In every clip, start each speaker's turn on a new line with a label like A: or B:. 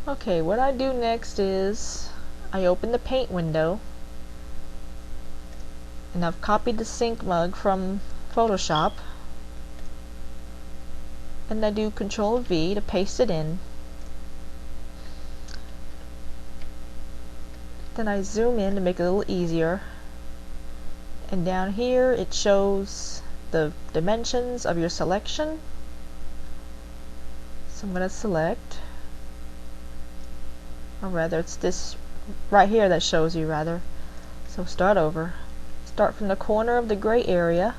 A: Okay, what I do next is I open the paint window, and I've copied the sink mug from Photoshop, and I do Control V to paste it in. Then I zoom in to make it a little easier, and down here it shows the dimensions of your selection. So I'm going to select, or rather it's this right here that shows you rather. So start over. Start from the corner of the gray area.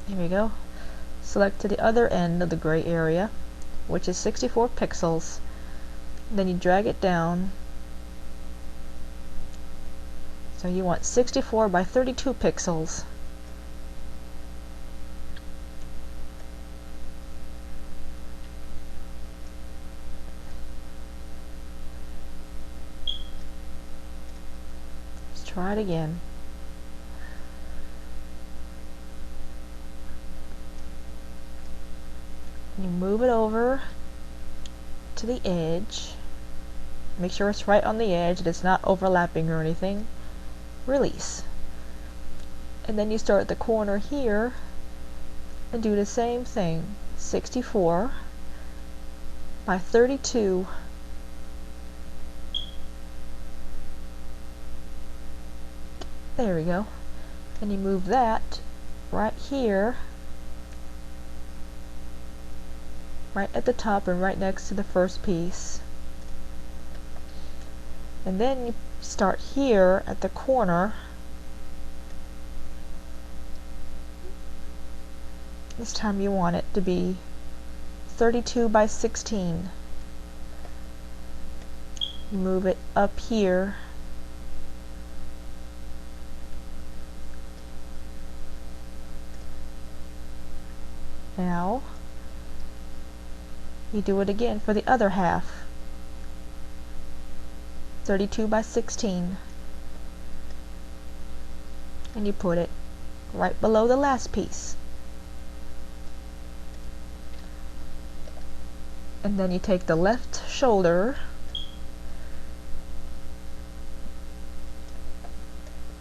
A: Here we go. Select to the other end of the gray area, which is 64 pixels. Then you drag it down. So you want 64 by 32 pixels. Let's try it again. You move it over to the edge. Make sure it's right on the edge, that it's not overlapping or anything. Release. And then you start at the corner here and do the same thing. 64 by 32. There we go. And you move that right here, right at the top and right next to the first piece. And then you start here at the corner. This time you want it to be 32 by 16. Move it up here. Now you do it again for the other half. 32 by 16. And you put it right below the last piece. And then you take the left shoulder,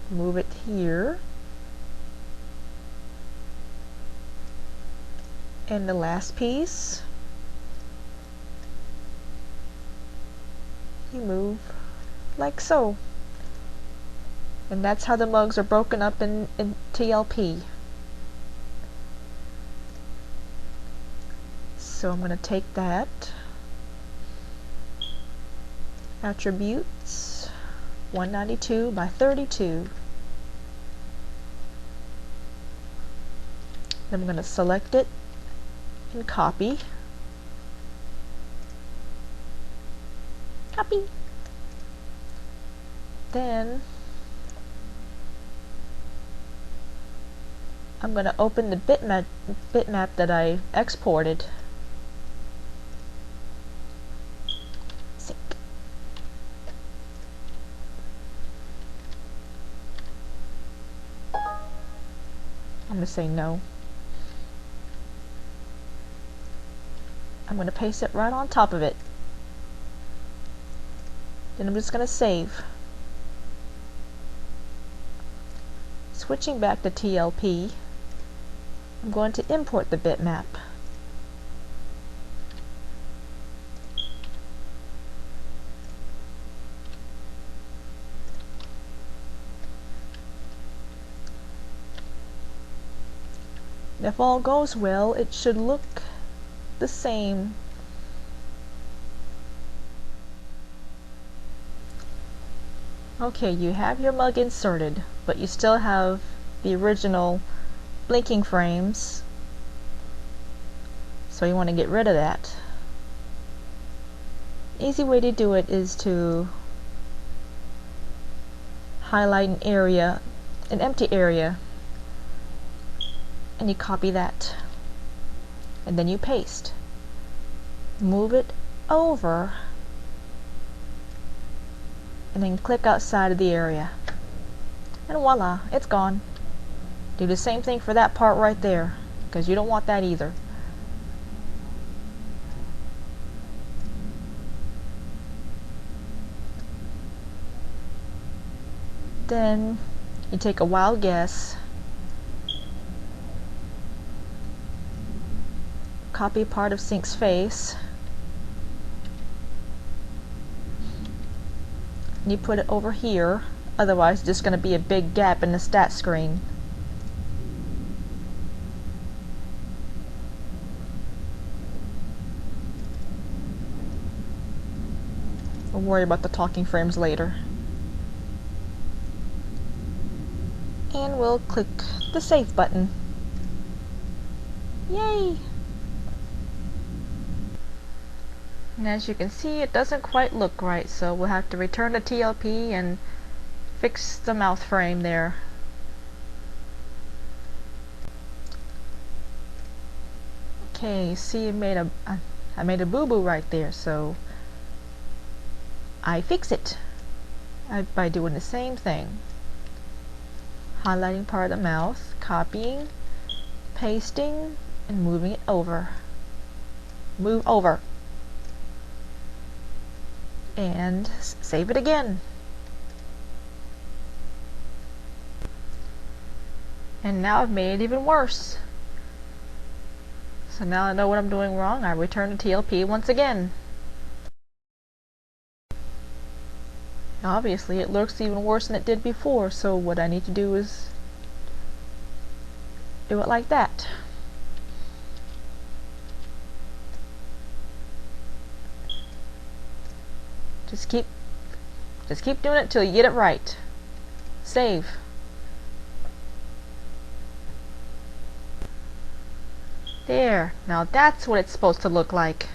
A: move it here, and the last piece you move like so. And that's how the mugs are broken up in TLP. So I'm going to take that, attributes, 192 by 32. Then I'm going to select it and copy. Copy. Then I'm going to open the bitmap that I exported. Sync. I'm going to say no. I'm going to paste it right on top of it. Then I'm just going to save. Switching back to TLP, I'm going to import the bitmap. If all goes well, it should look the same. Okay, you have your mug inserted, but you still have the original blinking frames, so you want to get rid of that. Easy way to do it is to highlight an area, an empty area, and you copy that, and then you paste. Move it over, and then click outside of the area, and voila, it's gone. Do the same thing for that part right there. because you don't want that either. Then you take a wild guess, copy part of Sync's face, and you put it over here, otherwise it's just going to be a big gap in the stat screen. We'll worry about the talking frames later. And we'll click the save button. Yay! And as you can see, it doesn't quite look right, so we'll have to return to TLP and fix the mouth frame there. Okay, see, I made a boo-boo right there, so I fix it by doing the same thing. Highlighting part of the mouth, copying, pasting, and moving it over. Move over. And save it again. And now I've made it even worse. So now I know what I'm doing wrong. I return to TLP once again. Obviously it looks even worse than it did before, so what I need to do is do it like that. Just keep doing it till you get it right. Save. There. Now that's what it's supposed to look like.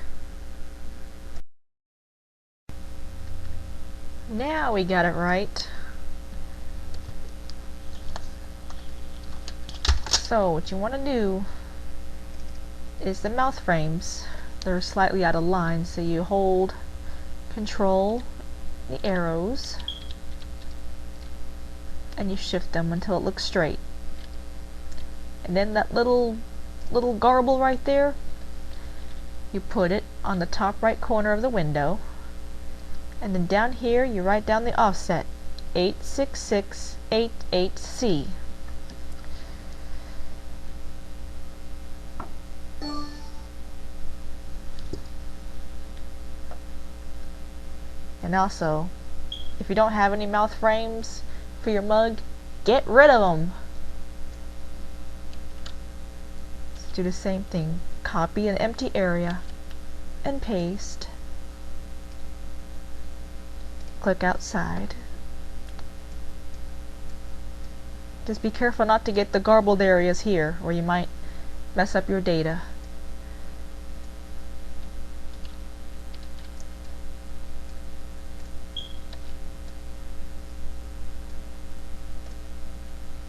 A: Now we got it right. So what you want to do is the mouth frames. They're slightly out of line, so you hold Control the arrows and you shift them until it looks straight. And then that little garble right there, you put it on the top right corner of the window, and then down here you write down the offset 86688C. And also, if you don't have any mouth frames for your mug, get rid of them. Let's do the same thing. Copy an empty area and paste. Click outside. Just be careful not to get the garbled areas here, or you might mess up your data.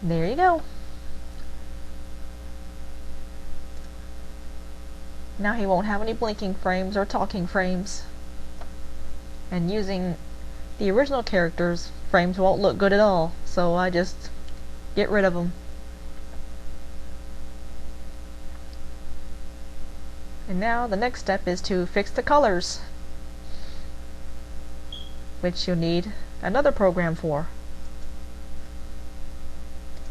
A: There you go. Now he won't have any blinking frames or talking frames. And using the original characters, frames won't look good at all, so I just get rid of them. And now the next step is to fix the colors, which you'll need another program for.